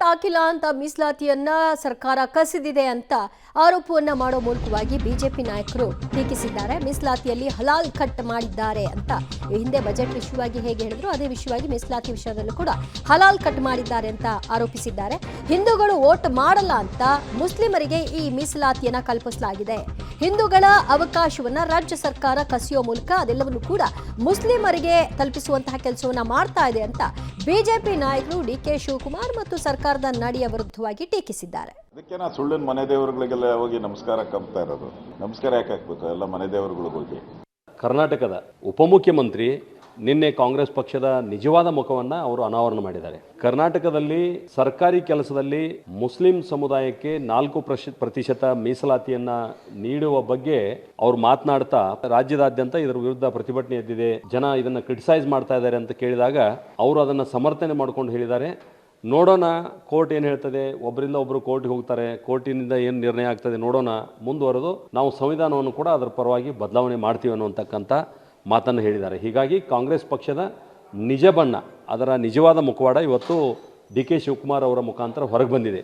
ಹಾಕಿಲ್ಲ ಅಂತ ಮೀಸಲಾತಿಯನ್ನ ಸರ್ಕಾರ ಕಸಿದಿದೆ ಅಂತ ಆರೋಪವನ್ನ ಮಾಡೋ ಮೂಲಕವಾಗಿ ಬಿಜೆಪಿ ನಾಯಕರು ಟೀಕಿಸಿದ್ದಾರೆ. ಮೀಸಲಾತಿಯಲ್ಲಿ ಹಲಾಲ್ ಕಟ್ ಮಾಡಿದ್ದಾರೆ ಅಂತ ಹಿಂದೆ ಬಜೆಟ್ ವಿಷಯವಾಗಿ ಹೇಗೆ ಹೇಳಿದ್ರು ಅದೇ ವಿಷಯವಾಗಿ ಮೀಸಲಾತಿ ವಿಷಯದಲ್ಲೂ ಕೂಡ ಹಲಾಲ್ ಕಟ್ ಮಾಡಿದ್ದಾರೆ ಅಂತ ಆರೋಪಿಸಿದ್ದಾರೆ. ಹಿಂದೂಗಳು ವೋಟ್ ಮಾಡಲ್ಲ ಅಂತ ಮುಸ್ಲಿಮರಿಗೆ ಈ ಮೀಸಲಾತಿಯನ್ನ ಕಲ್ಪಿಸಲಾಗಿದೆ. ಹಿಂದೂಗಳ ಅವಕಾಶವನ್ನ ರಾಜ್ಯ ಸರ್ಕಾರ ಕಸಿಯೋ ಮೂಲಕ ಅದೆಲ್ಲವನ್ನು ಕೂಡ ಮುಸ್ಲಿಮರಿಗೆ ತಲುಪಿಸುವಂತಹ ಕೆಲಸವನ್ನ ಮಾಡ್ತಾ ಇದೆ ಅಂತ ಬಿಜೆಪಿ ನಾಯಕರು ಡಿಕೆ ಶಿವಕುಮಾರ್ ಮತ್ತು ಸರ್ಕಾರದ ನಡೆಯ ವಿರುದ್ಧವಾಗಿ ಟೀಕಿಸಿದ್ದಾರೆ. ಅದಕ್ಕೆ ನಾ ಸುಳ್ಳಿನ ಮನೆ ದೇವರುಗಳಿಗೆಲ್ಲ ಹೋಗಿ ನಮಸ್ಕಾರ ಕಂಪ್ತಾ ಇರೋದು. ನಮಸ್ಕಾರ ಯಾಕೆ ಹಾಕ್ಬೇಕು? ಎಲ್ಲ ಮನೆ ದೇವರುಗಳಿಗೆ ಹೋಗಿ. ಕರ್ನಾಟಕದ ಉಪಮುಖ್ಯಮಂತ್ರಿ ನಿನ್ನೆ ಕಾಂಗ್ರೆಸ್ ಪಕ್ಷದ ನಿಜವಾದ ಮುಖವನ್ನು ಅವರು ಅನಾವರಣ ಮಾಡಿದ್ದಾರೆ. ಕರ್ನಾಟಕದಲ್ಲಿ ಸರ್ಕಾರಿ ಕೆಲಸದಲ್ಲಿ ಮುಸ್ಲಿಂ ಸಮುದಾಯಕ್ಕೆ 4% ಮೀಸಲಾತಿಯನ್ನ ನೀಡುವ ಬಗ್ಗೆ ಅವರು ಮಾತನಾಡ್ತಾ ರಾಜ್ಯದಾದ್ಯಂತ ಇದರ ವಿರುದ್ಧ ಪ್ರತಿಭಟನೆ ಎದ್ದಿದೆ, ಜನ ಇದನ್ನು ಕ್ರಿಟಿಸೈಸ್ ಮಾಡ್ತಾ ಇದ್ದಾರೆ ಅಂತ ಕೇಳಿದಾಗ ಅವರು ಅದನ್ನು ಸಮರ್ಥನೆ ಮಾಡ್ಕೊಂಡು ಹೇಳಿದ್ದಾರೆ, ನೋಡೋಣ ಕೋರ್ಟ್ ಏನು ಹೇಳ್ತದೆ, ಒಬ್ಬರಿಂದ ಒಬ್ಬರು ಕೋರ್ಟ್ಗೆ ಹೋಗ್ತಾರೆ, ಕೋರ್ಟಿನಿಂದ ಏನು ನಿರ್ಣಯ ಆಗ್ತದೆ ನೋಡೋಣ, ಮುಂದುವರೆದು ನಾವು ಸಂವಿಧಾನವನ್ನು ಕೂಡ ಅದರ ಪರವಾಗಿ ಬದಲಾವಣೆ ಮಾಡ್ತೀವಿ ಅನ್ನುವಂತಕ್ಕಂಥ ಮಾತನ್ನು ಹೇಳಿದ್ದಾರೆ. ಹೀಗಾಗಿ ಕಾಂಗ್ರೆಸ್ ಪಕ್ಷದ ನಿಜ ಬಣ್ಣ, ಅದರ ನಿಜವಾದ ಮುಖವಾಡ ಇವತ್ತು ಡಿ ಕೆ ಶಿವಕುಮಾರ್ ಅವರ ಮುಖಾಂತರ ಹೊರಗೆ ಬಂದಿದೆ.